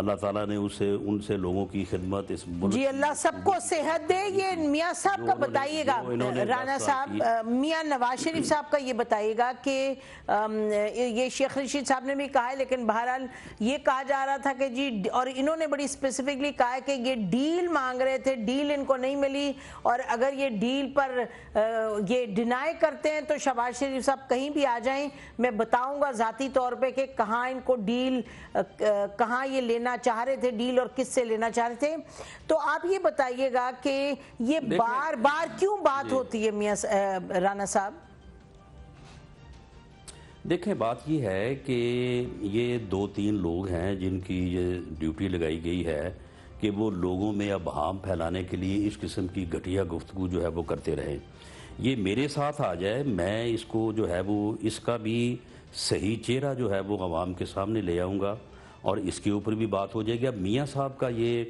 اللہ تعالیٰ نے ان سے لوگوں کی خدمت اس ملک جی اللہ سب کو صحت دے. یہ میاں صاحب کا بتائیے گا, رانا صاحب, میاں نواز شریف صاحب کا یہ بتائیے گا کہ یہ شیخ رشید صاحب نے بھی کہا ہے, لیکن بہرحال یہ کہا جا رہا تھا کہ جی, اور انہوں نے بڑی اسپیسیفکلی کہا ہے کہ یہ ڈیل مانگ رہے تھے, ڈیل ان کو نہیں ملی, اور اگر یہ ڈیل پر یہ ڈینائی کرتے ہیں تو شہباز شریف صاحب کہیں بھی آ جائیں, میں بتاؤں گا ذاتی طور پہ کہ کہاں ان کو ڈیل, کہاں یہ لینا چاہ رہے تھے ڈیل اور کس سے لینا چاہ رہے تھے. تو آپ یہ بتائیے گا کہ یہ بار بار کیوں بات ہوتی ہے میاں رانا صاحب؟ دیکھیں بات یہ ہے کہ یہ 2-3 لوگ ہیں جن کی یہ ڈیوٹی لگائی گئی ہے کہ وہ لوگوں میں ابہام پھیلانے کے لیے اس قسم کی گھٹیا گفتگو جو ہے وہ کرتے رہیں. یہ میرے ساتھ آ جائے, میں اس کو جو ہے وہ اس کا بھی صحیح چہرہ جو ہے وہ عوام کے سامنے لے آؤں گا اور اس کے اوپر بھی بات ہو جائے گی. اب میاں صاحب کا یہ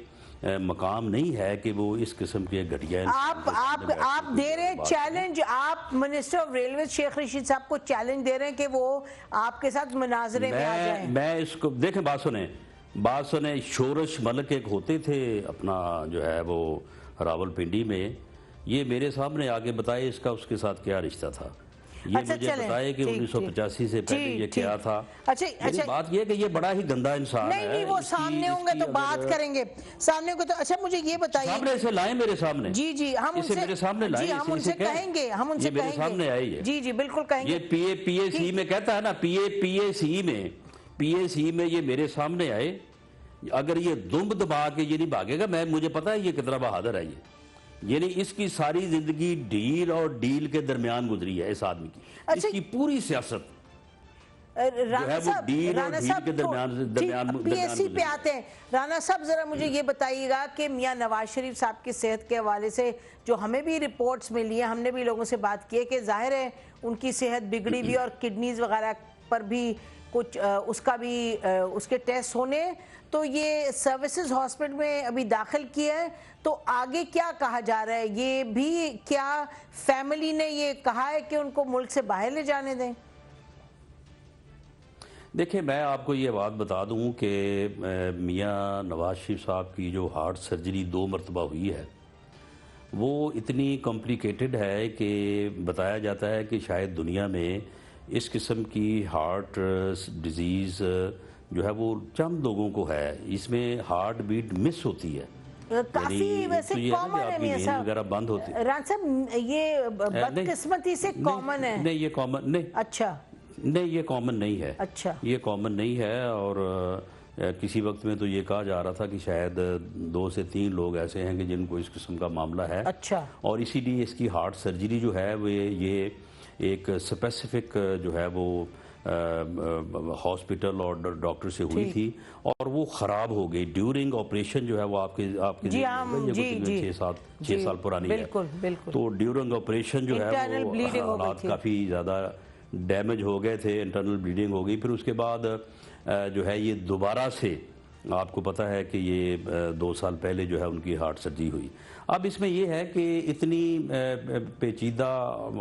مقام نہیں ہے کہ وہ اس قسم کے گھٹیا آپ دے رہے ہیں چیلنج, آپ minister of railways Sheikh Rashid صاحب کو چیلنج دے رہے ہیں کہ وہ آپ کے ساتھ مناظرے میں آ جائیں. میں اس کو دیکھیں, بات سنیں. شورش ملک ایک ہوتے تھے اپنا جو ہے وہ راول پنڈی میں, یہ میرے سامنے آگے بتائے اس کا اس کے ساتھ کیا رشتہ تھا. یہ مجھے بتائے کہ 1985 سے پہلے یہ کیا تھا. میری بات یہ کہ یہ بڑا ہی گندا انسان ہے. نہیں وہ سامنے ہوں گے تو بات کریں گے, سامنے ہوں گے تو. اچھا مجھے یہ بتائیے, سامنے سے لائیں میرے سامنے. جی ہم اسے میرے سامنے لائیں, ہم ان سے کہیں گے, ہم ان سے میرے سامنے آئی ہے. جی بالکل کہیں گے. یہ پی اے سی میں کہتا ہے نا, پی اے سی میں یہ میرے سامنے آئے. اگر یہ دم دبا کے یہ نہیں بھاگے گا, مجھے پتا ہے یہ کتنا بہادر ہے. یہ یعنی اس کی ساری زندگی ڈیل اور ڈیل کے درمیان گزری ہے اس آدمی کی. اس کی پوری سیاست رانا صاحب پی ایس سی پہ آتے ہیں. رانا صاحب ذرا مجھے یہ بتائیے گا کہ میاں نواز شریف صاحب کی صحت کے حوالے سے جو ہمیں بھی رپورٹس ملی ہیں, ہم نے بھی لوگوں سے بات کی ہے کہ ظاہر ہے ان کی صحت بگڑی بھی, اور کڈنیز وغیرہ پر بھی کچھ اس کا بھی اس کے ٹیسٹ ہونے, تو یہ سروسز ہاسپٹل میں ابھی داخل کیا ہے. تو آگے کیا کہا جا رہا ہے, یہ بھی کیا فیملی نے یہ کہا ہے کہ ان کو ملک سے باہر لے جانے دیں؟ دیکھیں میں آپ کو یہ بات بتا دوں کہ میاں نواز شریف صاحب کی جو ہارٹ سرجری 2 مرتبہ ہوئی ہے وہ اتنی کمپلیکیٹڈ ہے کہ بتایا جاتا ہے کہ شاید دنیا میں اس قسم کی ہارٹ ڈیزیز جو ہے وہ چند لوگوں کو ہے. اس میں ہارٹ بیٹ مس ہوتی ہے, کافی ویسے کامن ہے میاں صاحب. بند ہوتی ہے. رانا صاحب یہ بدقسمتی سے کامن ہے. نہیں یہ کامن نہیں. اچھا نہیں یہ کامن نہیں ہے. اچھا یہ کامن نہیں ہے. اور کسی وقت میں تو یہ کہا جا رہا تھا کہ شاید 2 سے 3 لوگ ایسے ہیں کہ جن کو اس قسم کا معاملہ ہے. اچھا. اور اسی لیے اس کی ہارٹ سرجری جو ہے وہ یہ ایک اسپیسیفک جو ہے وہ ہاسپٹل اور ڈاکٹر سے ہوئی تھی, اور وہ خراب ہو گئی ڈیورنگ آپریشن. جو ہے وہ آپ کے 6 سال پرانی ہے. تو ڈیورنگ آپریشن جو ہے وہ حالات کافی زیادہ ڈیمیج ہو گئے تھے, انٹرنل بلیڈنگ ہو گئی. پھر اس کے بعد جو ہے یہ دوبارہ سے آپ کو پتہ ہے کہ یہ 2 سال پہلے جو ہے ان کی ہارٹ سرجری ہوئی. اب اس میں یہ ہے کہ اتنی پیچیدہ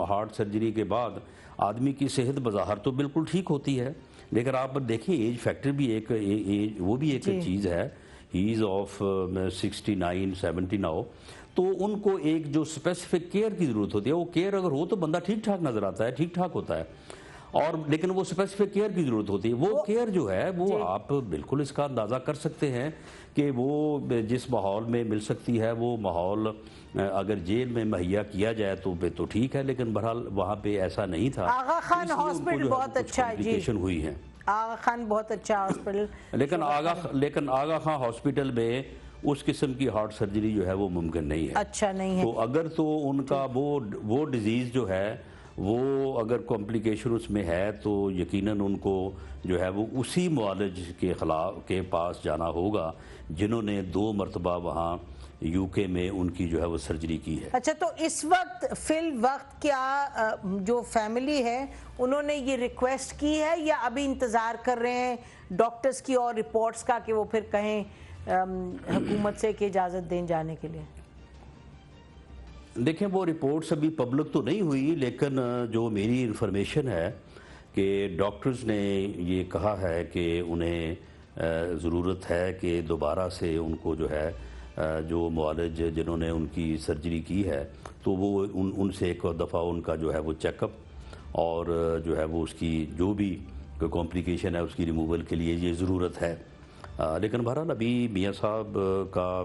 ہارٹ سرجری کے بعد آدمی کی صحت بظاہر تو بالکل ٹھیک ہوتی ہے, لیکن آپ دیکھیں ایج فیکٹر بھی وہ بھی ایک چیز ہے. ہی از آف 69-70 ناؤ. تو ان کو ایک جو اسپیسیفک کیئر کی ضرورت ہوتی ہے, وہ کیئر اگر ہو تو بندہ ٹھیک ٹھاک نظر آتا ہے, ٹھیک ٹھاک ہوتا ہے. اور لیکن وہ اسپیسیفک کیئر کی ضرورت ہوتی ہے. وہ کیئر جو ہے وہ آپ بالکل اس کا اندازہ کر سکتے ہیں کہ وہ جس ماحول میں مل سکتی ہے وہ ماحول اگر جیل میں مہیا کیا جائے تو ٹھیک ہے, لیکن بہرحال وہاں پہ ایسا نہیں تھا. آغا خان ہاسپٹل بہت اچھا ہے جی, ہوئی ہے. آغا خان بہت اچھا ہاسپٹل, لیکن آغا خان ہاسپٹل میں اس قسم کی ہارٹ سرجری جو ہے وہ ممکن نہیں ہے. اچھا نہیں ہے. تو اگر تو ان کا وہ ڈیزیز جو ہے وہ اگر کمپلیکیشن اس میں ہے تو یقیناً ان کو جو ہے وہ اسی معالج کے پاس جانا ہوگا جنہوں نے 2 مرتبہ وہاں UK میں ان کی جو ہے وہ سرجری کی ہے. اچھا, تو اس وقت فی الوقت کیا جو فیملی ہے انہوں نے یہ ریکویسٹ کی ہے یا ابھی انتظار کر رہے ہیں ڈاکٹرز کی اور رپورٹس کا کہ وہ پھر کہیں حکومت سے کہ اجازت دیں جانے کے لیے؟ دیکھیں وہ رپورٹس ابھی پبلک تو نہیں ہوئی, لیکن جو میری انفارمیشن ہے کہ ڈاکٹرز نے یہ کہا ہے کہ انہیں ضرورت ہے کہ دوبارہ سے ان کو جو ہے جو معالج جنہوں نے ان کی سرجری کی ہے تو وہ ان سے ایک دفعہ ان کا جو ہے وہ چیک اپ اور جو ہے وہ اس کی جو بھی کمپلیکیشن ہے اس کی ریموول کے لیے یہ ضرورت ہے. لیکن بہرحال ابھی میاں صاحب کا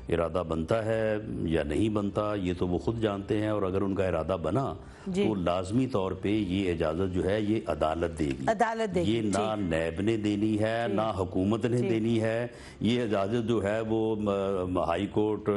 ارادہ بنتا ہے یا نہیں بنتا یہ تو وہ خود جانتے ہیں، اور اگر ان کا ارادہ بنا تو لازمی طور پہ یہ اجازت جو ہے یہ عدالت دے گی. یہ نہ نیب نے دینی ہے نہ حکومت نے دینی ہے. یہ اجازت جو ہے وہ ہائی کورٹ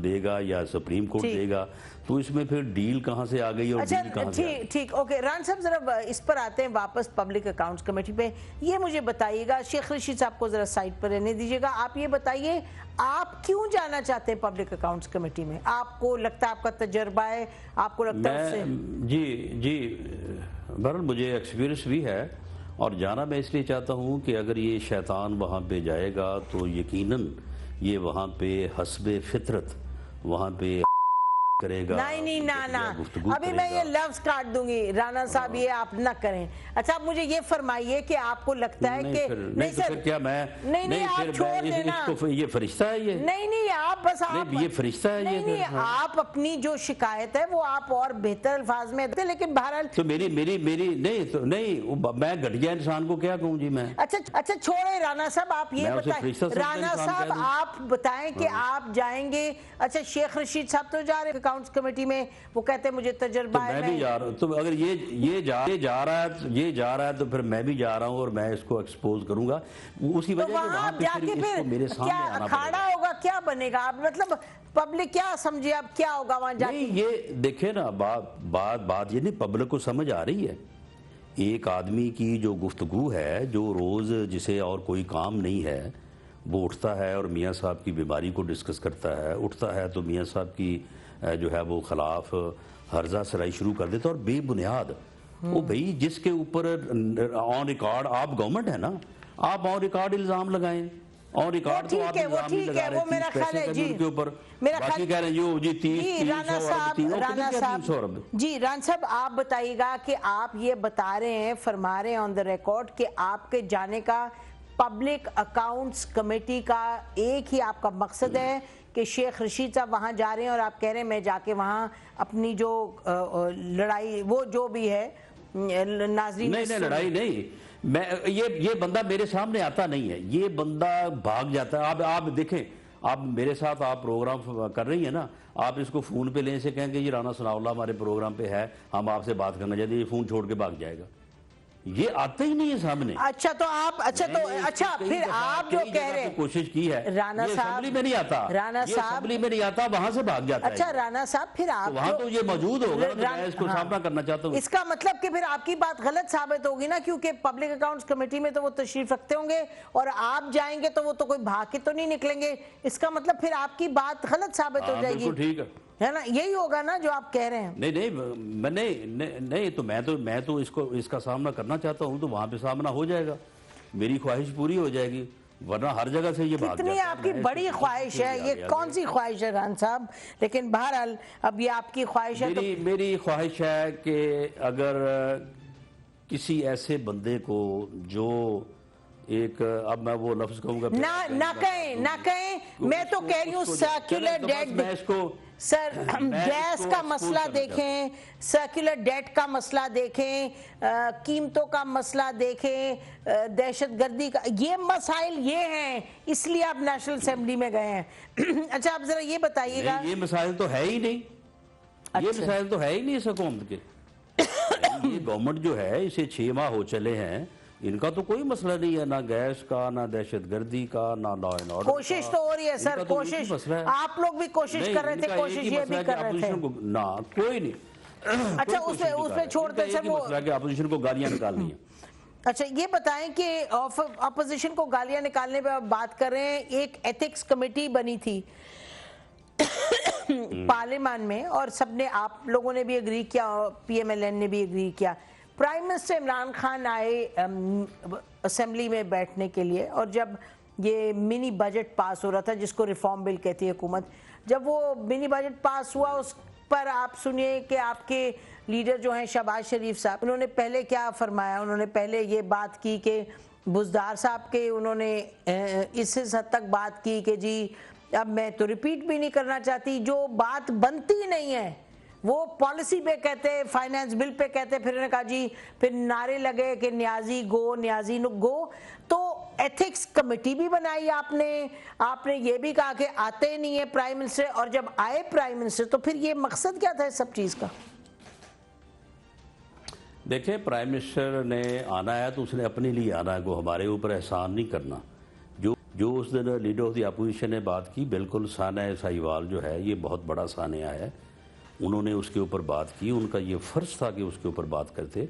دے گا یا سپریم کورٹ دے گا. تو اس میں پھر ڈیل کہاں سے آ گئی اور ڈیل کہاں سے آ گئی؟ ٹھیک اوکے ران صاحب ذرا اس پر آتے ہیں واپس پبلک اکاؤنٹس کمیٹی پہ. یہ مجھے بتائیے گا، شیخ رشید صاحب کو ذرا سائٹ پر رہنے دیجیے گا. آپ یہ بتائیے آپ کیوں جانا چاہتے ہیں پبلک اکاؤنٹس کمیٹی میں؟ آپ کو لگتا ہے آپ کا تجربہ ہے، آپ کو لگتا ہے اس سے؟ جی بہرحال مجھے ایکسپیرینس بھی ہے اور جانا میں اس لیے چاہتا ہوں کہ اگر یہ شیطان وہاں پہ جائے گا تو یقیناً یہ وہاں پہ حسب فطرت وہاں پہ کرے گا. نہیں ابھی میں یہ لفظ کاٹ دوں گی رانا صاحب، یہ آپ نہ کریں. اچھا آپ مجھے یہ فرمائیے کہ آپ کو لگتا ہے کہ نہیں سر کیا میں نہیں آپ چھوڑ دینا، یہ فرشتہ ہے یہ نہیں آپ بس آپ یہ فرشتہ ہے یہ نہیں آپ اپنی جو شکایت ہے وہ آپ اور بہتر الفاظ میں دیں. لیکن بہرحال تو میری نہیں میں گھٹیا انسان کو کیا کہوں جی میں. اچھا چھوڑیں رانا صاحب، آپ یہ بتائیں رانا صاحب آپ بتائیں کہ آپ جائیں گے. اچھا شیخ رشید صاحب تو جا رہے اکاؤنٹس کمیٹی میں، وہ کہتے ہیں مجھے تجربہ ہے. میں بھی جا رہا ہوں. تو اگر یہ جا رہا ہے تو پھر میں بھی جا رہا ہوں اور میں اس کو ایکسپوز کروں گا. اسی وجہ سے وہاں پہ پھر اس کو میرے سامنے آنا پڑے گا. اکھاڑا ہوگا کیا بنے گا؟ مطلب پبلک کیا سمجھے اب کیا ہوگا وہاں جا کے؟ یہ دیکھیں نا بات یہ نہیں پبلک کو سمجھ آ رہی ہے. ایک آدمی کی جو گفتگو ہے جو روز جسے اور کوئی کام نہیں ہے وہ اٹھتا ہے اور میاں صاحب کی بیماری کو ڈسکس کرتا ہے، اٹھتا ہے تو میاں صاحب کی جو ہے وہ خلاف ہرزہ سرائی شروع کر دیتا اور بے بنیاد وہ بھئی جس کے اوپر آن ریکارڈ آپ گورنمنٹ ہے نا، آپ آن ریکارڈ الزام لگائیں. اور ریکارڈ تو آپ الزام نہیں لگا رہے 30 پیسے کا بھی ان کے اوپر باقی کہہ رہے ہیں جی 300 ارب. جی ران صاحب آپ بتائیے گا کہ آپ یہ بتا رہے ہیں فرما رہے ہیں آن دا ریکارڈ کہ آپ کے جانے کا پبلک اکاؤنٹس کمیٹی کا ایک ہی آپ کا مقصد ہے کہ شیخ رشید صاحب وہاں جا رہے ہیں اور آپ کہہ رہے ہیں میں جا کے وہاں اپنی جو لڑائی وہ جو بھی ہے ناظرین نہیں لڑائی نہیں میں یہ بندہ میرے سامنے آتا نہیں ہے، یہ بندہ بھاگ جاتا ہے. آپ دیکھیں آپ میرے ساتھ آپ پروگرام کر رہی ہیں نا، آپ اس کو فون پہ لیں سے کہیں کہ یہ رانا ثناء اللہ ہمارے پروگرام پہ ہے ہم آپ سے بات کرنا چاہتے ہیں، یہ فون چھوڑ کے بھاگ جائے گا. یہ آتا ہی نہیں ہے سامنے. اچھا تو آپ اچھا پھر آپ جو کہہ رہے ہیں کوشش کی ہے رانا صاحب اسمبلی میں نہیں آتا، اسمبلی میں نہیں آتا وہاں سے بھاگ جاتا ہے. اچھا رانا صاحب پھر آپ وہاں تو یہ موجود ہوگا تو میں اس کو سامنا کرنا چاہتا ہوں. اس کا مطلب کہ پھر آپ کی بات غلط ثابت ہوگی نا، کیونکہ پبلک اکاؤنٹس کمیٹی میں تو وہ تشریف رکھتے ہوں گے اور آپ جائیں گے تو وہ تو کوئی بھاگ کے تو نہیں نکلیں گے. اس کا مطلب پھر آپ کی بات غلط ثابت ہو جائے گی. ٹھیک ہے نا، یہی ہوگا نا جو آپ کہہ رہے ہیں. نہیں تو میں تو اس کا سامنا کرنا چاہتا ہوں تو وہاں پہ سامنا ہو جائے گا، میری خواہش پوری ہو جائے گی، ورنہ ہر جگہ سے یہ بھاگ جاتا ہے. کتنی آپ کی بڑی خواہش ہے، یہ کون سی خواہش ہے ران صاحب؟ لیکن بہرحال اب یہ آپ کی خواہش ہے. میری خواہش ہے کہ اگر کسی ایسے بندے کو جو ایک اب میں وہ لفظ کہوں گا نہ کہیں میں تو کہہ رہی ہوں سرکولر ڈیٹ سر گیس کا مسئلہ دیکھیں، سرکولر ڈیٹ کا مسئلہ دیکھیں، قیمتوں کا مسئلہ دیکھیں، دہشت گردی کا، یہ مسائل یہ ہیں اس لیے آپ نیشنل اسمبلی میں گئے ہیں. اچھا آپ ذرا یہ بتائیے گا. یہ مسائل تو ہے ہی نہیں، یہ مسائل تو ہے ہی نہیں اس حکومت کے. یہ گورنمنٹ جو ہے اسے 6 ماہ ہو چلے ہیں، ان کا تو کوئی مسئلہ نہیں ہے، نہ گیس کا، نہ دہشت گردی کا، نہ لا اینڈ آرڈر. کوشش تو ہو رہی ہے سر، کوشش آپ لوگ بھی کوشش کر رہے تھے، کوشش یہ بھی کر رہے تھے. نہ کوئی نہیں. اچھا اس پہ چھوڑتے سر وہ اپوزیشن کو گالیاں نکالنی ہیں. اچھا یہ بتائیں کہ اپوزیشن کو گالیاں نکالنے پہ آپ بات کر رہے ہیں، ایک ایتھکس کمیٹی بنی تھی پارلیمان میں اور سب نے، آپ لوگوں نے بھی اگری کیا، پی ایم ایل این نے بھی اگری کیا. پرائم منسٹر عمران خان آئے اسمبلی میں بیٹھنے کے لیے اور جب یہ منی بجٹ پاس ہو رہا تھا جس کو ریفارم بل کہتی ہے حکومت، جب وہ منی بجٹ پاس ہوا اس پر آپ سنیے کہ آپ کے لیڈر جو ہیں شہباز شریف صاحب، انہوں نے پہلے کیا فرمایا. انہوں نے پہلے یہ بات کی کہ بزدار صاحب کے انہوں نے اس حد تک بات کی کہ جی اب میں تو ریپیٹ بھی نہیں کرنا چاہتی، جو بات بنتی نہیں ہے وہ پالیسی پہ کہتے، فائنانس بل پہ کہتے، پھر انہوں نے کہا جی پھر نعرے لگے کہ نیازی گو نیازی گو، تو ایتھکس کمیٹی بھی بنائی آپ نے یہ بھی کہا کہ آتے نہیں ہے پرائم منسٹر، اور جب آئے پرائم منسٹر تو پھر یہ مقصد کیا تھا اس سب چیز کا؟ دیکھیں پرائم منسٹر نے آنا ہے تو اس نے اپنے لیے آنا ہے، کو ہمارے اوپر احسان نہیں کرنا۔ جو اس دن لیڈر آف دی اپوزیشن نے بات کی، بالکل سانحہ سہیوال جو ہے یہ بہت بڑا سانحہ ہے، انہوں نے اس کے اوپر بات کی، ان کا یہ فرض تھا کہ اس کے اوپر بات کرتے،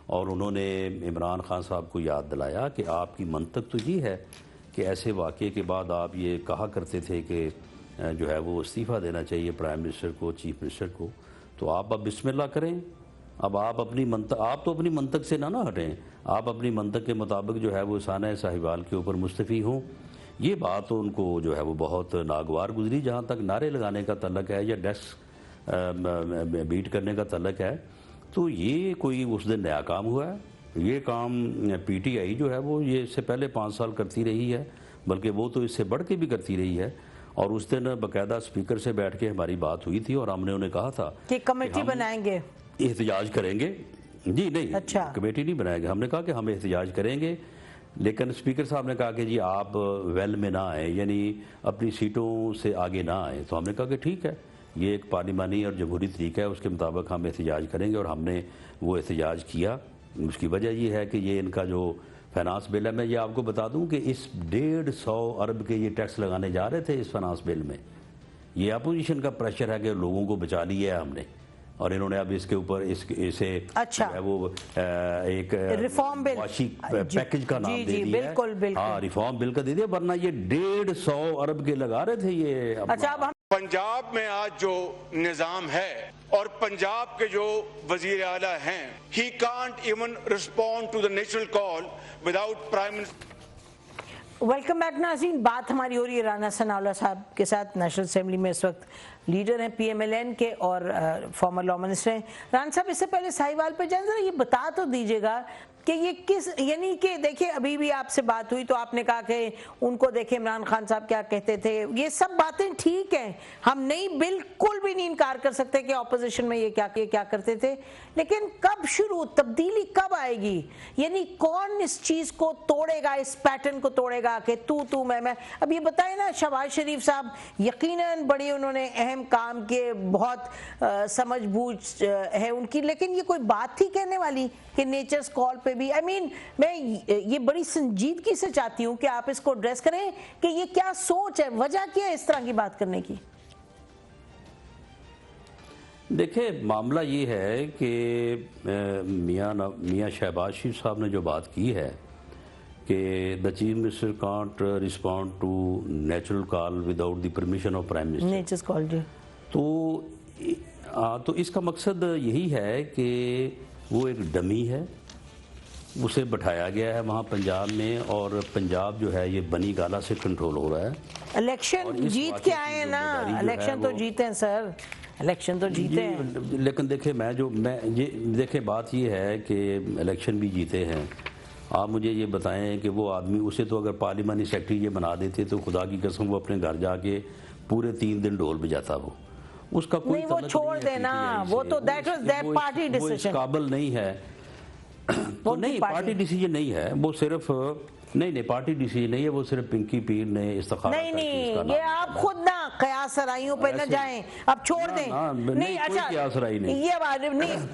اور انہوں نے عمران خان صاحب کو یاد دلایا کہ آپ کی منطق تو یہ ہے کہ ایسے واقعے کے بعد آپ یہ کہا کرتے تھے کہ جو ہے وہ استعفیٰ دینا چاہیے پرائم منسٹر کو، چیف منسٹر کو، تو آپ اب بسم اللہ کریں، اب آپ تو اپنی منطق سے نہ ہٹیں، آپ اپنی منطق کے مطابق جو ہے وہ سانحہ سہیوال کے اوپر مستعفی ہوں۔ یہ بات ان کو جو ہے وہ بہت ناگوار گزری۔ جہاں تک نعرے لگانے کا تعلق ہے یا ڈیسک بیٹ کرنے کا تعلق ہے، تو یہ کوئی اس دن نیا کام ہوا ہے؟ یہ کام پی ٹی آئی جو ہے وہ یہ اس سے پہلے 5 سال کرتی رہی ہے، بلکہ وہ تو اس سے بڑھ کے بھی کرتی رہی ہے، اور اس دن باقاعدہ اسپیکر سے بیٹھ کے ہماری بات ہوئی تھی اور ہم نے انہیں کہا تھا کہ کمیٹی بنائیں گے، احتجاج کریں گے۔ جی نہیں، اچھا کمیٹی نہیں بنائیں گے، ہم نے کہا کہ ہم احتجاج کریں گے، لیکن اسپیکر صاحب نے کہا کہ جی آپ ویل میں نہ آئیں، یعنی اپنی سیٹوں سے آگے نہ آئیں، تو ہم نے کہا کہ ٹھیک ہے، یہ ایک پارلیمانی اور جمہوری طریقہ ہے، اس کے مطابق ہم احتجاج کریں گے، اور ہم نے وہ احتجاج کیا۔ اس کی وجہ یہ ہے کہ یہ ان کا جو فائنانس بل ہے، میں یہ آپ کو بتا دوں کہ اس 150 ارب کے یہ ٹیکس لگانے جا رہے تھے اس فائنانس بل میں، یہ اپوزیشن کا پریشر ہے کہ لوگوں کو بچا لیا ہے ہم نے، اور انہوں نے اب اس کے اوپر اسے اچھا وہ ایک ریفارم بل معاشی پیکج کا نام دے دیا ہے، بالکل ہاں ریفارم بل کا دے دیا، ورنہ یہ 150 ارب کے لگا رہے تھے یہ۔ اچھا اب ہم پنجاب میں آج جو نظام ہے اور پنجاب کے جو وزیر اعلیٰ ہیں، he can't even respond to the natural call without prime minister۔ Welcome back ناظرین، بات ہماری ہو رہی ہے رانا ثناء اللہ صاحب کے ساتھ، نیشنل اسمبلی میں اس وقت لیڈر ہیں پی ایم ایل این کے اور فارمر لا منسٹر ہیں۔ رانا صاحب اس سے پہلے ساہیوال پہ جائیں، ذرا یہ بتا تو دیجیے گا کہ یہ کس، یعنی کہ دیکھیں ابھی بھی آپ سے بات ہوئی تو آپ نے کہا کہ ان کو دیکھیں عمران خان صاحب کیا کہتے تھے، یہ سب باتیں ٹھیک ہیں، ہم نہیں بالکل بھی نہیں انکار کر سکتے کہ اپوزیشن میں یہ کیا کرتے تھے، لیکن کب شروع تبدیلی کب آئے گی؟ یعنی کون اس چیز کو توڑے گا، اس پیٹرن کو توڑے گا کہ تو میں، اب یہ بتائیں نا، شہباز شریف صاحب یقیناً بڑی انہوں نے اہم کام کیے، بہت سمجھ بوجھ ہے ان کی، لیکن یہ کوئی بات تھی کہنے والی کہ نیچرز کال پہ بھی، آئی مین میں یہ بڑی سنجیدگی سے چاہتی ہوں کہ آپ اس کو ایڈریس کریں کہ یہ کیا سوچ ہے، وجہ کیا ہے اس طرح کی بات کرنے کی؟ دیکھیں معاملہ یہ ہے کہ میاں شہباز شریف صاحب نے جو بات کی ہے کہ the chief minister can't respond to natural call without the permission of prime minister، nature's call جی، تو اس کا مقصد یہی ہے کہ وہ ایک ڈمی ہے، اسے بٹھایا گیا ہے وہاں پنجاب میں، اور پنجاب جو ہے یہ بنی گالا سے کنٹرول ہو رہا ہے۔ الیکشن جیت کے آئے ہیں نا، الیکشن تو جیتے ہیں سر، الیکشن تو جیتے ہیں، لیکن دیکھیں دیکھیں بات یہ ہے کہ الیکشن بھی جیتے ہیں، آپ مجھے یہ بتائیں کہ وہ آدمی، اسے تو اگر پارلیمانی سیکرٹری یہ بنا دیتے تو خدا کی قسم وہ اپنے گھر جا کے پورے 3 دن ڈھول بجاتا، وہ اس کا کوئی نہیں، وہ چھوڑ دینا، وہ تو دیٹ واز دیئر پارٹی وہ اس ڈیسیژن، قابل نہیں ہے، تو نہیں پارٹی ڈیسیجن نہیں ہے، وہ صرف نہیں پارٹی ڈیسیجن نہیں ہے، وہ صرف پنکی پیر نے استخارہ کر کے اس کا نہیں، یہ آپ خود نہ قیاس سرائیوں پہ نہ جائیں، اب چھوڑ دیں، نہیں کوئی قیاس سرائی نہیں، یہ بات نہیں،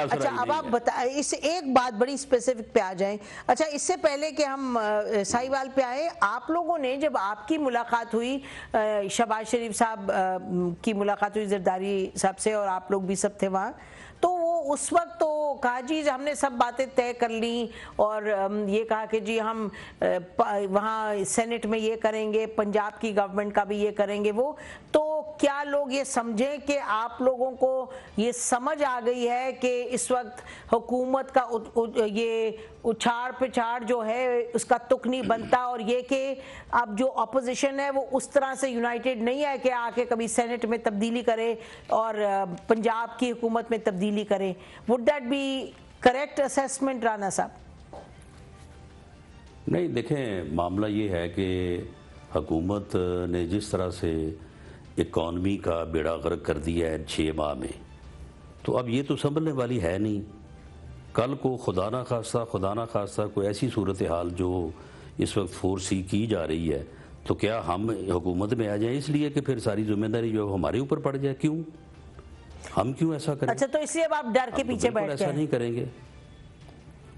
اچھا اب آپ بتائیں، اس ایک بات بڑی اسپیسیفک پہ آ جائیں، اچھا اس سے پہلے کہ ہم ساہیوال پہ آئے، آپ لوگوں نے جب آپ کی ملاقات ہوئی، شہباز شریف صاحب کی ملاقات ہوئی زرداری صاحب سے، اور آپ لوگ بھی سب تھے وہاں، تو وہ اس وقت تو کہا جی ہم نے سب باتیں طے کر لیں، اور یہ کہا کہ جی ہم وہاں سینٹ میں یہ کریں گے، پنجاب کی گورنمنٹ کا بھی یہ کریں گے، وہ تو کیا لوگ یہ سمجھیں کہ آپ لوگوں کو یہ سمجھ آ گئی ہے کہ اس وقت حکومت کا یہ اچھاڑ پچھاڑ جو ہے اس کا تک نہیں بنتا، اور یہ کہ اب جو اپوزیشن ہے وہ اس طرح سے یونائٹڈ نہیں ہے کہ آ کے کبھی سینٹ میں تبدیلی کرے اور پنجاب کی حکومت میں تبدیلی کرے، would that be correct assessment Rana صاحب؟ نہیں دیکھیں، معاملہ یہ ہے کہ حکومت نے جس طرح سے اکانومی کا بیڑا غرق کر دیا ہے 6 ماہ میں، تو اب یہ تو سنبھلنے والی ہے نہیں. کل کو خدا نہ خواستہ کوئی ایسی صورتحال جو اس وقت فورسی کی جا رہی ہے، تو کیا ہم حکومت میں آ جائیں اس لیے کہ پھر ساری ذمہ داری جو ہمارے اوپر پڑ جائے؟ کیوں ہم کیوں ایسا کریں؟ اچھا، تو اس لیے اب آپ ڈر کے پیچھے بیٹھ ایسا نہیں کریں گے.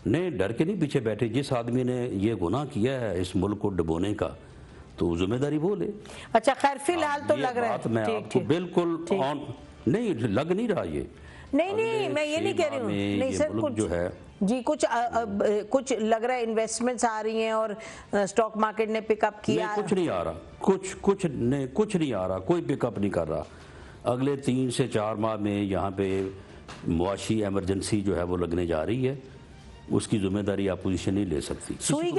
نہیں، ڈر کے نہیں پیچھے بیٹھے. جس آدمی نے یہ گناہ کیا ہے اس ملک کو ڈبونے کا، تو ذمہ داری وہ لے. اچھا خیر، فی الحال تو لگ رہا ہے میں آپ کو بالکل نہیں لگ نہیں رہا. یہ نہیں میں یہ نہیں کہہ رہی ہوں. نہیں سر، کچھ جو ہے جی کچھ لگ رہا ہے انویسٹمنٹس آ رہی ہیں اور سٹاک مارکیٹ نے پک اپ کیا. کچھ نہیں آ رہا، کچھ نہیں آ رہا، کوئی پک اپ نہیں کر رہا. اگلے 3 سے 4 ماہ میں یہاں پہ معاشی ایمرجنسی جو ہے وہ لگنے جا رہی ہے. اس کی ذمہ داری اپوزیشن نہیں لے سکتی. سوئی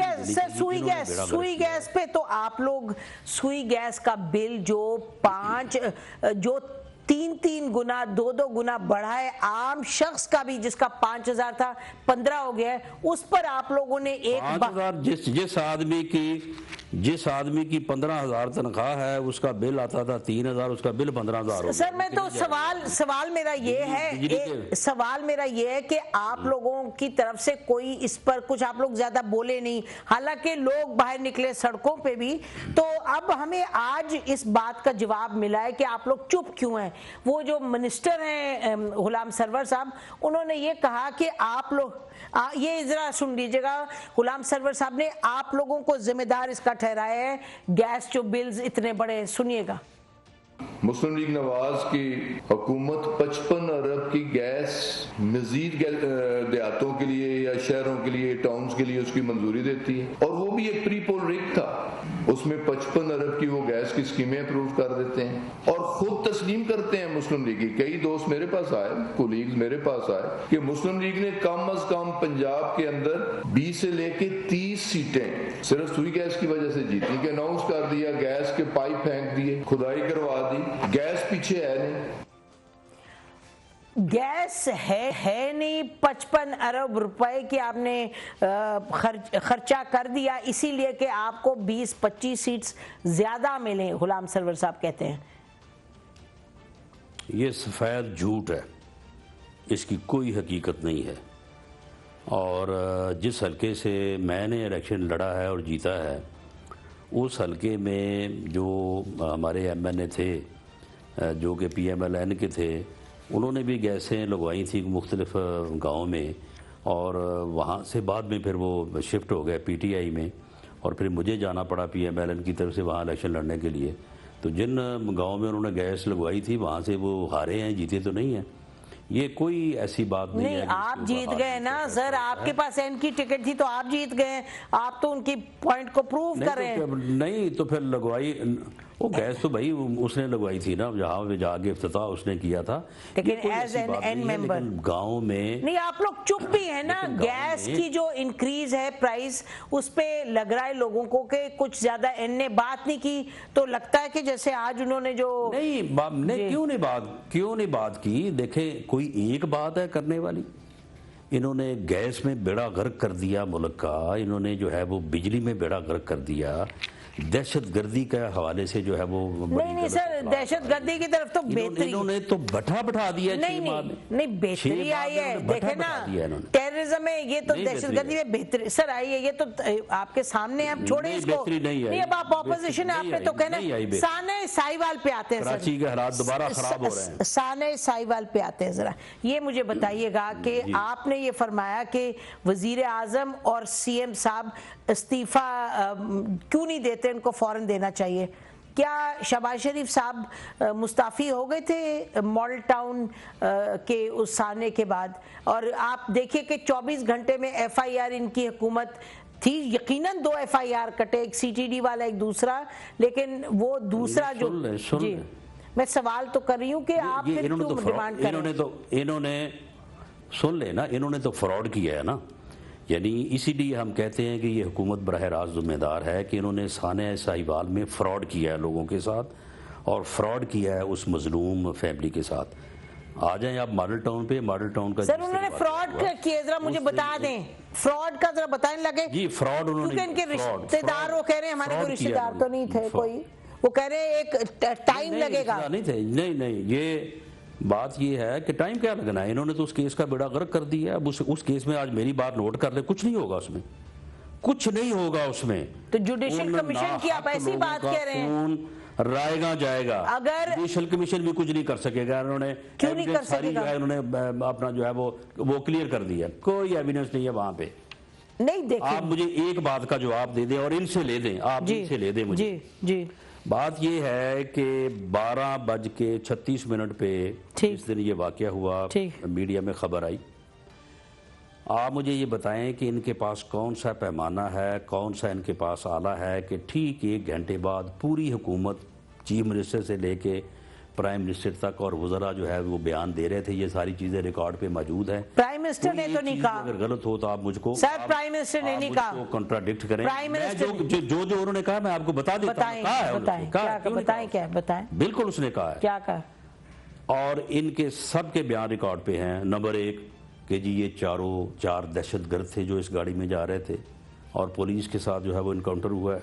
گیس پہ تو آپ لوگ سوئی گیس کا بل جو 3 گنا 2 گنا بڑھا ہے، عام شخص کا بھی جس کا 5,000 تھا 15 ہو گیا ہے، اس پر آپ لوگوں نے 5,000 جس آدمی کی 15,000 تنخواہ ہے اس کا بل آتا تھا 3,000، اس کا بل 15,000. سر میں تو سوال میرا یہ ہے کہ آپ لوگوں کی طرف سے کوئی اس پر کچھ آپ لوگ زیادہ بولے نہیں، حالانکہ لوگ باہر نکلے سڑکوں پہ بھی. تو اب ہمیں آج اس بات کا جواب ملا ہے کہ آپ لوگ چپ کیوں ہیں. وہ جو منسٹر ہیں غلام سرور صاحب، انہوں نے یہ کہا کہ آپ لوگ یہ ذرا سن لیجیے گا. غلام سرور صاحب نے آپ لوگوں کو ذمہ دار اس کا ٹھہرایا ہے گیس جو بلز اتنے بڑے. سنیے گا. مسلم لیگ نواز کی حکومت 55 ارب کی گیس مزید دیہاتوں کے لیے یا شہروں کے لیے، ٹاؤنز کے لیے اس کی منظوری دیتی ہے، اور وہ بھی ایک پری پول ریٹ تھا. اس میں 55 ارب کی وہ گیس کی اسکیمیں اپروو کر دیتے ہیں اور خود تسلیم کرتے ہیں. مسلم لیگ کی کئی دوست میرے پاس آئے، کولیگز میرے پاس آئے کہ مسلم لیگ نے کم از کم پنجاب کے اندر 20 سے لے کے 30 سیٹیں صرف سوئی گیس کی وجہ سے جیتی، کہ اناؤنس کر دیا، گیس کے پائپ پھینک دیے، کھدائی کروا دی، گیس پیچھے ہے نہیں. گیس ہے نہیں. 55 ارب روپے کی آپ نے خرچہ کر دیا اسی لیے کہ آپ کو 20-25 سیٹس زیادہ ملیں. غلام سرور صاحب کہتے ہیں یہ سفید جھوٹ ہے، اس کی کوئی حقیقت نہیں ہے. اور جس حلقے سے میں نے الیکشن لڑا ہے اور جیتا ہے، اس حلقے میں جو ہمارے ایم این اے تھے جو کہ پی ایم ایل این کے تھے، انہوں نے بھی گیسیں لگوائی تھیں مختلف گاؤں میں، اور وہاں سے بعد میں پھر وہ شفٹ ہو گئے پی ٹی آئی میں، اور پھر مجھے جانا پڑا پی ایم ایل این کی طرف سے وہاں الیکشن لڑنے کے لیے. تو جن گاؤں میں انہوں نے گیس لگوائی تھی وہاں سے وہ ہارے ہیں، جیتے تو نہیں ہیں. یہ کوئی ایسی بات نہیں ہے. آپ جیت گئے نا سر، آپ کے پاس این کی ٹکٹ تھی تو آپ جیت گئے. آپ تو ان کی پوائنٹ کو پروو کر رہے ہیں. نہیں تو پھر لگوائی وہ گیس تو بھائی اس نے لگوائی تھی نا، جہاں پہ جا کے افتتاح اس نے کیا تھا. لیکن ایز این ممبر گاؤں میں نہیں، آپ لوگ چپ بھی ہیں نا. گیس کی جو انکریز ہے پرائز، اس پہ لگ رہا ہے لوگوں کو کہ کچھ زیادہ این نے بات نہیں کی. تو لگتا ہے کہ جیسے آج انہوں نے جو کیوں نہیں بات کی. دیکھیں کوئی ایک بات ہے کرنے والی. انہوں نے گیس میں بیڑا غرق کر دیا ملک کا، انہوں نے جو ہے وہ بجلی میں بیڑا غرق کر دیا. دہشت گردی کے حوالے سے جو ہے وہ نہیں سر، دہشت گردی کی طرف تو بہتری انہوں نے تو بٹھا دیا. نہیں بہتری آئی ہے. دیکھیں نا ٹیررزم میں یہ تو دہشت گردی میں بہتری سر آئی ہے. یہ تو آپ کے سامنے آپ چھوڑیں اس کو. نہیں اب آپ اپوزیشن ہے، آپ نے تو کہنا سانحہ ساہیوال پہ آتے ہیں. کراچی کے حالات دوبارہ خراب ہو رہے ہیں. سانحہ ساہیوال پہ آتے ہیں. ذرا یہ مجھے بتائیے گا کہ آپ نے یہ فرمایا کہ وزیر اعظم اور سی ایم صاحب استعفیٰ کیوں نہیں دیتے، ان کو فوراً دینا چاہیے. کیا شہباز شریف صاحب مستعفی ہو گئے تھے ماڈل ٹاؤن کے اس سانحے کے بعد؟ اور آپ دیکھیے کہ 24 گھنٹے میں ایف آئی آر ان کی حکومت تھی. یقیناً 2 ایف آئی آر کٹے، ایک سی ٹی ڈی والا ایک دوسرا، لیکن وہ دوسرا جو جی میں سوال تو کر رہی ہوں کہ آپ پھر کیوں ڈیمانڈ کر رہے ہیں؟ انہوں نے سن لے نا، انہوں نے تو فراڈ کیا ہے نا. یعنی اسی لیے ہم کہتے ہیں کہ یہ حکومت براہ راست ذمہ دار ہے کہ انہوں نے سانحہ ساہیوال میں فراڈ کیا ہے لوگوں کے ساتھ، اور فراڈ کیا ہے اس مظلوم فیملی کے ساتھ. آ جائیں آپ ماڈل ٹاؤن پہ. ماڈل ٹاؤن کا سر انہوں نے فراڈ کیا ذرا مجھے بتا دیں, فراڈ کا ذرا بتائیں لگے. جی فراڈ انہوں نے, کیونکہ ان کے رشتہ دار وہ کہہ رہے ہیں ہمارے کوئی رشتہ دار تو نہیں تھے کوئی, وہ کہہ رہے ہیں ایک ٹائم لگے گا. نہیں تھے, نہیں یہ بات یہ ہے کہ ٹائم کیا لگنا ہے, انہوں نے تو اس کیس کا بیڑا غرق کر دیا. اب اس کیس میں آج میری بات نوٹ کر لیں, کچھ نہیں ہوگا اس میں, کچھ نہیں ہوگا اس میں. تو جوڈیشل کمیشن کی آپ ایسی بات کہہ رہے ہیں, رائے گا جائے گا. اگر جوڈیشل کمیشن بھی کچھ نہیں کر سکے گا. انہوں نے کیوں نہیں کر سکے گا, انہوں نے اپنا جو ہے وہ کلیئر کر دیا, کوئی ایویڈنس نہیں ہے وہاں پہ. نہیں دیکھیں, آپ مجھے ایک بات کا جواب دے دیں اور ان سے لے دیں, آپ ان سے لے دیں مجھے. جی بات یہ ہے کہ 12:36 پہ اس دن یہ واقعہ ہوا, میڈیا میں خبر آئی. آپ مجھے یہ بتائیں کہ ان کے پاس کون سا پیمانہ ہے, کون سا ان کے پاس آلہ ہے کہ ٹھیک 1 گھنٹے بعد پوری حکومت چیف منسٹر سے لے کے پرائم منسٹر تک اور وزراء جو ہے وہ بیان دے رہے تھے. یہ ساری چیزیں ریکارڈ پہ موجود ہیں. پرائم منسٹر نے تو نہیں کہا, اگر غلط ہو تو آپ مجھ کو, سر پرائم منسٹر نے نہیں کہا, کنٹراڈکٹ کریں. پرائم منسٹر جو انہوں نے کہا میں آپ کو بتا دیتا ہوں. بتائیں بالکل اس نے کہا ہے, کیا کہا, اور ان کے سب کے بیان ریکارڈ پہ ہیں. نمبر 1 کہ جی یہ 4 دہشت گرد تھے جو اس گاڑی میں جا رہے تھے اور پولیس کے ساتھ جو ہے وہ انکاؤنٹر ہوا ہے.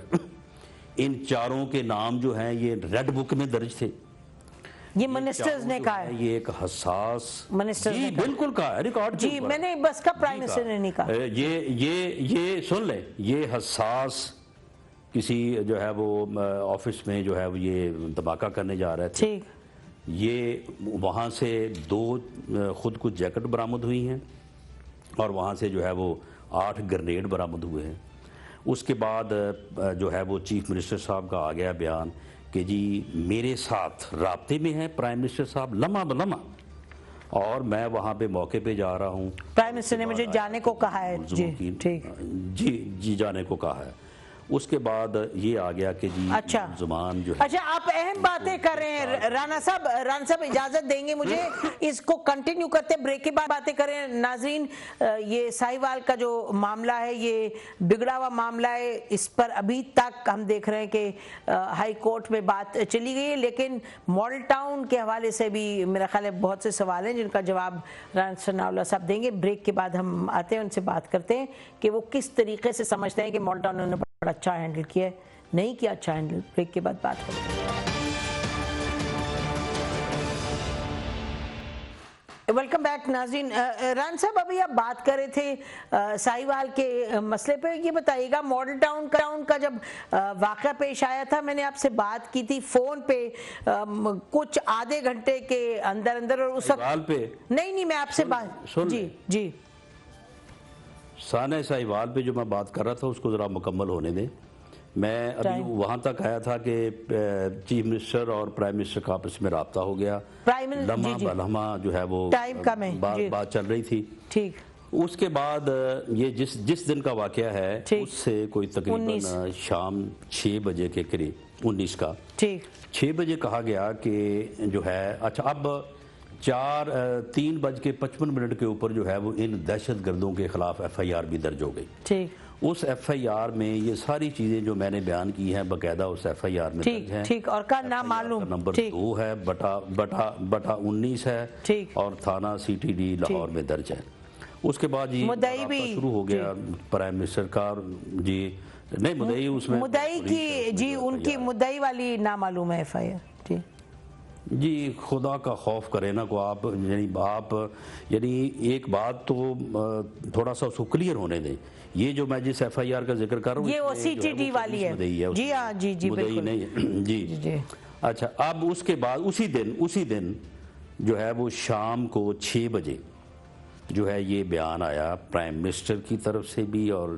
ان 4 کے نام جو ہیں یہ ریڈ بک میں درج تھے. یہ منسٹرز نے کہا ہے, یہ ایک حساس, جی بالکل کہا ہے ریکارڈ. جی میں نے بس کا پرائم منسٹر نے نہیں کہا. یہ سن لیں, یہ حساس کسی جو ہے وہ آفس میں جو ہے وہ یہ دھماکہ کرنے جا رہے تھے. یہ وہاں سے 2 خود کچھ جیکٹ برآمد ہوئی ہیں اور وہاں سے جو ہے وہ 8 گرنیڈ برآمد ہوئے ہیں. اس کے بعد جو ہے وہ چیف منسٹر صاحب کا آ گیا بیان کہ جی میرے ساتھ رابطے میں ہیں پرائم منسٹر صاحب لمحہ بلمحہ, اور میں وہاں پہ موقع پہ جا رہا ہوں. پرائم منسٹر نے مجھے جانے کو کہا ہے. جی جانے کو کہا ہے. اس کے بعد یہ آ گیا کہ جی زمان جو ہے. اچھا آپ اہم باتیں کر رہے ہیں رانا صاحب اجازت دیں گے مجھے اس کو کنٹینیو کرتے, بریک کے بعد باتیں کریں. ناظرین یہ ساہیوال کا جو معاملہ ہے یہ بگڑا ہوا معاملہ ہے, اس پر ابھی تک ہم دیکھ رہے ہیں کہ ہائی کورٹ میں بات چلی گئی ہے, لیکن ماڈل ٹاؤن کے حوالے سے بھی میرا خیال ہے بہت سے سوال ہیں جن کا جواب رانا ثناءاللہ صاحب دیں گے. بریک کے بعد ہم آتے ہیں ان سے بات کرتے ہیں کہ وہ کس طریقے سے سمجھتے ہیں کہ ماڈل ٹاؤن نے بڑا اچھا ہینڈل کیا ہے, نہیں کیا اچھا ہینڈل. بریک کے بعد بات کریں گے. ویلکم بیک ناظرین. ران صاحب ابھی آپ بات کر رہے تھے ساہیوال کے مسئلے پہ, یہ بتائیے گا ماڈل ٹاؤن کا جب واقعہ پیش آیا تھا, میں نے آپ سے بات کی تھی فون پہ کچھ آدھے گھنٹے کے اندر, اور اس وقت نہیں میں آپ سے بات جی سانحہ ساہیوال پہ جو میں بات کر رہا تھا اس کو ذرا مکمل ہونے دیں. میں ابھی وہاں تک آیا تھا کہ چیف منسٹر اور پرائم منسٹر کا آپس میں رابطہ ہو گیا, لمحہ بلمحہ جو ہے وہ بات چل رہی تھی. اس کے بعد یہ جس دن کا واقعہ ہے اس سے کوئی تقریباً شام 6 بجے کے قریب 19 کا 6 بجے کہا گیا کہ جو ہے اچھا اب 3:55 کے اوپر جو ہے وہ ان دہشت گردوں کے خلاف FIR بھی درج ہو گئی. اس FIR میں یہ ساری چیزیں جو میں نے بیان کی ہیں باقاعدہ اس FIR میں درج ہیں. اور کا نام معلوم نمبر 2 ہے بٹا 19 ہے اور تھانہ CTD لاہور میں درج ہے. اس کے بعد جی شروع ہو گیا پرائم منسٹر کا. جی نہیں مدعی اس میں مدعی کی جی ان کی مدعی والی نامعلوم ہے FIR. جی خدا کا خوف کرے نا کو آپ یعنی ایک بات تو تھوڑا سا اس کو کلیئر ہونے دیں. یہ جو میں جس FIR کا ذکر کر رہا ہوں یہ وہ CTD والی ہے. جی ہاں جی مدعی نہیں جی. اچھا اب اس کے بعد اسی دن جو ہے وہ شام کو 6 بجے جو ہے یہ بیان آیا پرائم منسٹر کی طرف سے بھی اور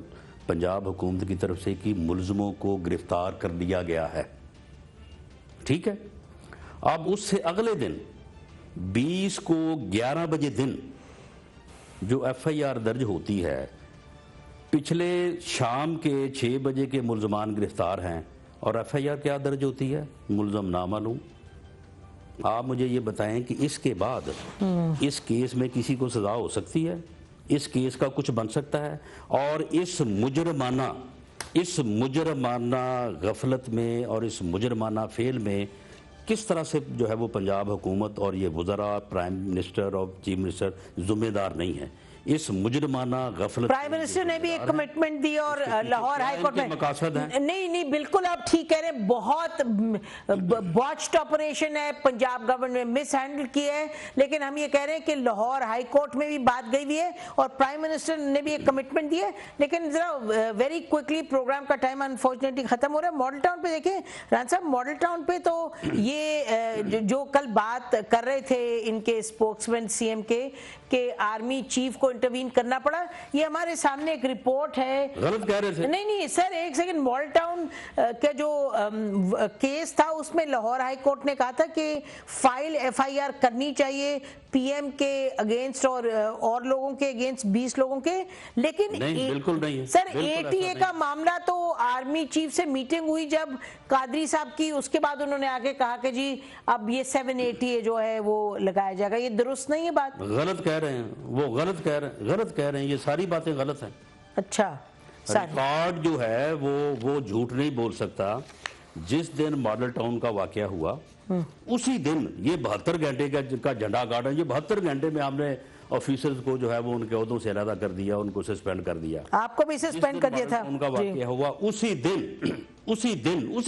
پنجاب حکومت کی طرف سے کہ ملزموں کو گرفتار کر لیا گیا ہے. ٹھیک ہے. اب اس سے اگلے دن 20 کو 11 بجے دن جو FIR درج ہوتی ہے, پچھلے شام کے 6 بجے کے ملزمان گرفتار ہیں اور FIR کیا درج ہوتی ہے, ملزم نامعلوم. آپ مجھے یہ بتائیں کہ اس کے بعد اس کیس میں کسی کو سزا ہو سکتی ہے, اس کیس کا کچھ بن سکتا ہے, اور اس مجرمانہ غفلت میں اور اس مجرمانہ فعل میں کس طرح سے جو ہے وہ پنجاب حکومت اور یہ وزراء، پرائم منسٹر اور چیف منسٹر ذمہ دار نہیں ہیں اس مجرمانہ غفلت. پرائم منسٹر نے بھی ایک کمٹمنٹ دی اور لاہور ہائی کورٹ میں مقاصد ہیں. نہیں بالکل آپ ٹھیک کہہ رہے ہیں، بہت باچڈ آپریشن ہے، پنجاب گورنمنٹ نے مس ہینڈل کیا ہے، لیکن ہم یہ کہہ رہے ہیں کہ لاہور ہائی کورٹ میں بھی بات گئی ہوئی ہے اور پرائم منسٹر نے بھی ایک کمٹمنٹ دی ہے. لیکن ذرا ویری کوئکلی، پروگرام کا ٹائم انفارچونیٹلی ختم ہو رہا ہے. ماڈل ٹاؤن پہ دیکھیں ران صاحب، ماڈل ٹاؤن پہ تو یہ جو کل بات کر رہے تھے ان کے اسپوکس مین سی ایم کے کہ آرمی چیف کو انٹروین کرنا پڑا، یہ ہمارے سامنے ایک رپورٹ ہے. غلط کہہ رہے تھے. نہیں سر ایک سیکنڈ، ماڈل ٹاؤن کا جو کیس تھا اس میں لاہور ہائی کورٹ نے کہا تھا کہ فائل ایف آئی آر کرنی چاہیے پی ایم کے اگینسٹ اور لوگوں کے اگینسٹ 20 لوگوں کے، لیکن بالکل نہیں سر اے ٹی اے کا معاملہ تو آرمی چیف سے میٹنگ ہوئی جب قادری صاحب کی، اس کے بعد انہوں نے آگے کہا کہ جی اب یہ 780 جو ہے وہ لگایا جائے گا. یہ درست نہیں ہے بات؟ غلط کہہ رہے ہیں وہ، غلط کہہ رہے ہیں، یہ ساری باتیں غلط ہیں. اچھا ریکارڈ جو ہے وہ جھوٹ نہیں بول سکتا. جس دن ماڈل ٹاؤن کا واقعہ ہوا اسی دن یہ 72 گھنٹے کا جھنڈا گاڑا، یہ 72 گھنٹے میں ہم نے آفیسرز کو جو ہے وہ ان کے عہدوں سے علیحدہ کر دیا، ان کو سسپینڈ کر دیا. آپ کو بھی سسپینڈ کر دیا تھا. ان کا واقعہ ہوا اسی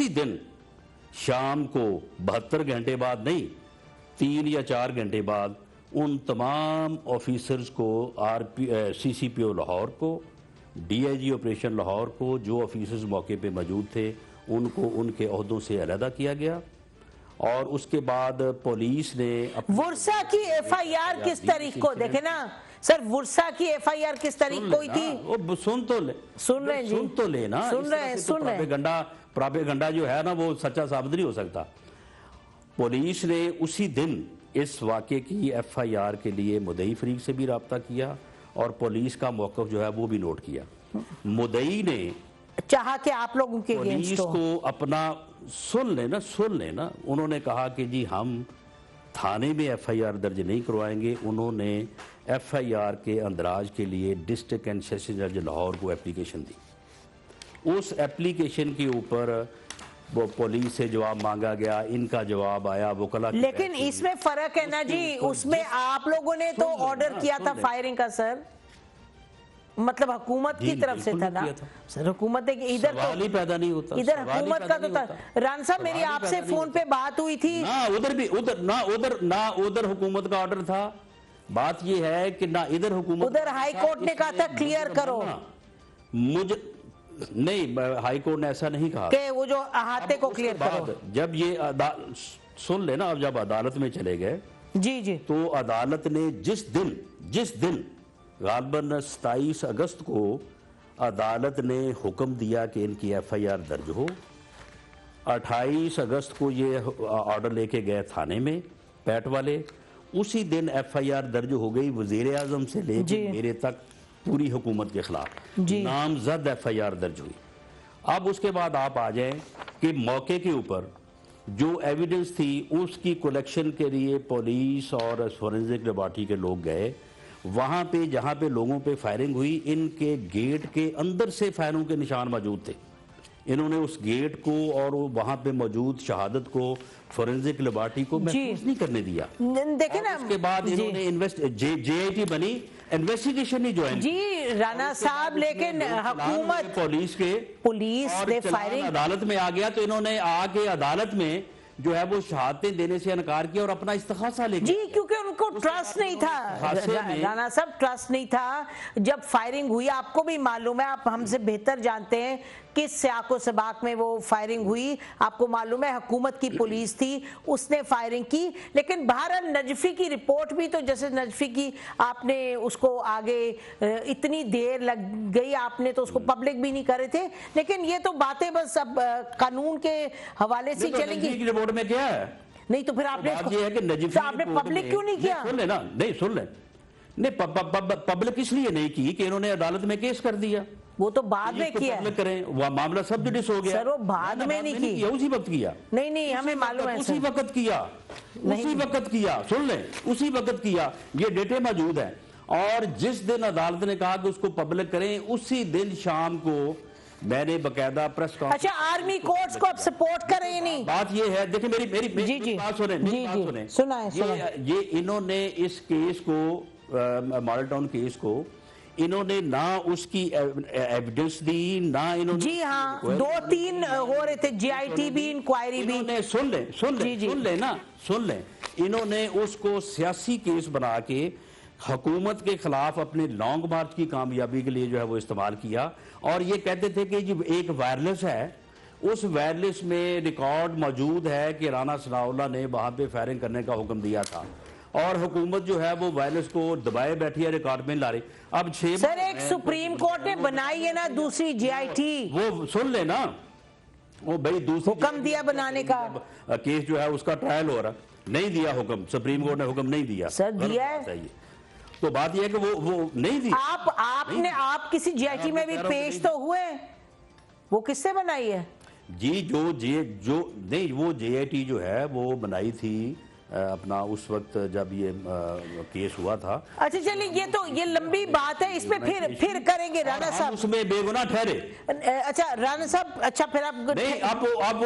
دن شام کو 72 گھنٹے بعد نہیں، 3 یا 4 گھنٹے بعد ان تمام آفیسرز کو سی سی پی او لاہور کو، D I G operation Lahore کو، جو آفیسرز موقع پہ موجود تھے ان کو ان کے عہدوں سے علیحدہ کیا گیا. اور اس کے بعد پولیس نے ورثہ کی ایف آئی آر کس تاریخ کو، دیکھیں نا سر، ورثہ کی ایف آئی آر کس تاریخ کو ہوئی تھی؟ سن تو لے نا. پراپیگنڈا جو ہے نا وہ سچا ثابت نہیں ہو سکتا. پولیس نے اسی دن اس واقعے کی ایف آئی آر کے لیے مدعی فریق سے بھی رابطہ کیا اور پولیس کا موقف جو ہے وہ بھی نوٹ کیا. مدعی نے چاہا کہ آپ لوگوں کے پولیس کو اپنا سن لینا انہوں نے کہا کہ جی ہم تھانے میں ایف آئی آر درج نہیں کروائیں گے. انہوں نے ایف آئی آر کے اندراج کے لیے ڈسٹرکٹ اینڈ سیشن جج لاہور کو اپلیکیشن دی. اس اپلیکیشن کے اوپر وہ پولیس سے جواب مانگا گیا، ان کا جواب آیا وکلا. لیکن اس میں فرق ہے نا جی، اس میں آپ لوگوں نے تو آرڈر کیا تھا فائرنگ کا سر، مطلب حکومت کی طرف سے تھا نا سر. حکومت ہے کہ ادھر سوال ہی پیدا نہیں ہوتا، ادھر حکومت کا تو تھا. ران صاحب میری آپ سے فون پہ بات ہوئی تھی، نہ ادھر حکومت کا آرڈر تھا. بات یہ ہے کہ نہ ادھر حکومت، ادھر ہائی کورٹ نے کہا تھا کلیئر کرو. مجھے نہیں، ہائی کورٹ نے ایسا نہیں کہا کہ وہ جو احاطے کو کلیئر کرو. جب یہ سن لینا، اب جب عدالت میں چلے گئے جی تو عدالت نے جس دن غالباً 27 اگست کو عدالت نے حکم دیا کہ ان کی ایف آئی آر درج ہو. 28 اگست کو یہ آرڈر لے کے گئے تھانے میں پیٹ والے. اسی دن ایف آئی آر درج ہو گئی وزیر اعظم سے لے کے میرے تک پوری حکومت کے خلاف نامزد ایف آئی آر درج ہوئی. اب اس کے بعد آپ آ جائیں کہ موقع کے اوپر جو ایویڈنس تھی اس کی کلیکشن کے لیے پولیس اور فورنزک لیبارٹری کے لوگ گئے. وہاں پہ جہاں پہ لوگوں پہ فائرنگ ہوئی، ان کے گیٹ کے اندر سے فائروں کے نشان موجود تھے. انہوں نے اس گیٹ کو اور وہاں پہ موجود شہادت کو فورنزک لیبارٹری کو محفوظ نہیں کرنے دیا. دیکھیں نا اس کے بعد انہوں نے جے آئی ٹی بنی، انویسٹیگیشن ہی جوائن جی رانا صاحب. لیکن حکومت پولیس نے فائرنگ عدالت میں آ گیا تو انہوں نے آ کے عدالت میں جو ہے وہ شہادتیں دینے سے انکار کیا اور اپنا استخاصہ لے گیا. جی کیونکہ ان کو ٹرسٹ نہیں تھا رانا صاحب، ٹرسٹ نہیں تھا. جب فائرنگ ہوئی آپ کو بھی معلوم ہے، آپ ہم سے بہتر جانتے ہیں کس سیاق و سباق میں وہ فائرنگ ہوئی. آپ کو معلوم ہے حکومت کی پولیس تھی، اس نے فائرنگ کی. لیکن بہرحال نجفی کی رپورٹ بھی تو جیسے نجفی کی آپ نے اس کو آگے اتنی دیر لگ گئی، آپ نے تو اس کو پبلک بھی نہیں کرے تھے. لیکن یہ تو باتیں بس اب قانون کے حوالے سے چلیں گی. رپورٹ میں کیا ہے؟ نہیں تو پھر آپ نے پبلک کیوں نہیں کیا؟ سن لینا، نہیں سن لیں. نہیں پبلک اس لیے نہیں کی کہ انہوں نے عدالت میں کیس کر دیا. وہ تو بعد میں کیا کریں، وہ معاملہ سب جوڈس ہو گیا. سر وہ بعد میں نہیں کی، اسی وقت کیا. نہیں ہمیں معلوم ہے اسی وقت کیا. سن لیں، اسی وقت کیا. یہ ڈیٹے موجود ہیں. اور جس دن عدالت نے کہا کہ اس کو پبلک کریں، اسی دن شام کو میں نے باقاعدہ پریس کانفرنس. اچھا آرمی کورٹس کو اب سپورٹ کر رہے ہیں نہیں؟ بات یہ ہے دیکھیں میری جی بات سنیں سنائیں. یہ انہوں نے اس کیس کو ماڈل ٹاؤن کیس کو انہوں نے نہ اس کی ایویڈنس دی نہ انہوں نے جی ہاں 2-3 ہو رہے تھے جی آئی ٹی بھی انکوائری بھی. سن لیں انہوں نے اس کو سیاسی کیس بنا کے حکومت کے خلاف اپنے لانگ مارچ کی کامیابی کے لیے جو ہے وہ استعمال کیا اور یہ کہتے تھے کہ جب ایک وائرلیس ہے اس وائرلیس میں ریکارڈ موجود ہے کہ رانا ثناء اللہ نے وہاں پہ فائرنگ کرنے کا حکم دیا تھا اور حکومت جو ہے وہ وائرلیس کو دبائے بیٹھی ہے ریکارڈ میں لا رہی. اب سر ایک سپریم کورٹ نے بنائی ہے نا دوسری جی آئی ٹی, وہ سن لے نا وہ بھائی دوسری حکم دیا بنانے کا کیس جو ہے اس کا ٹرائل ہو رہا نہیں دیا حکم سپریم کورٹ نے حکم نہیں دیا سر دیا ہے تو بات یہ ہے کہ وہ نہیں دیا. آپ کسی جی آئی ٹی میں بھی پیش تو ہوئے وہ کس سے بنائی ہے؟ جی وہ جے آئی ٹی جو ہے وہ بنائی تھی اپنا اس وقت جب یہ کیس ہوا تھا. اچھا چلیے یہ تو یہ لمبی بات ہے اس پہ پھر کریں گے رانا صاحب. اس میں بے گناہ ٹھہرے. اچھا رانا صاحب اچھا پھر آپ نہیں اب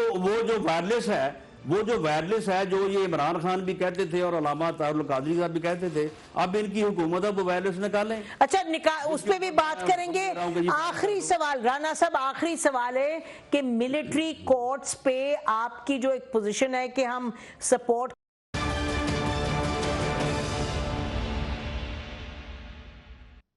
وہ جو وائرلیس ہے جو یہ عمران خان بھی کہتے تھے اور علامہ طاہر القادری صاحب بھی کہتے تھے اب ان کی حکومت اب وائرلیس نکالیں. اچھا اس پہ بھی بات کریں گے. آخری سوال رانا صاحب آخری سوال ہے کہ ملٹری کورٹس پہ آپ کی جو ایک پوزیشن ہے کہ ہم سپورٹ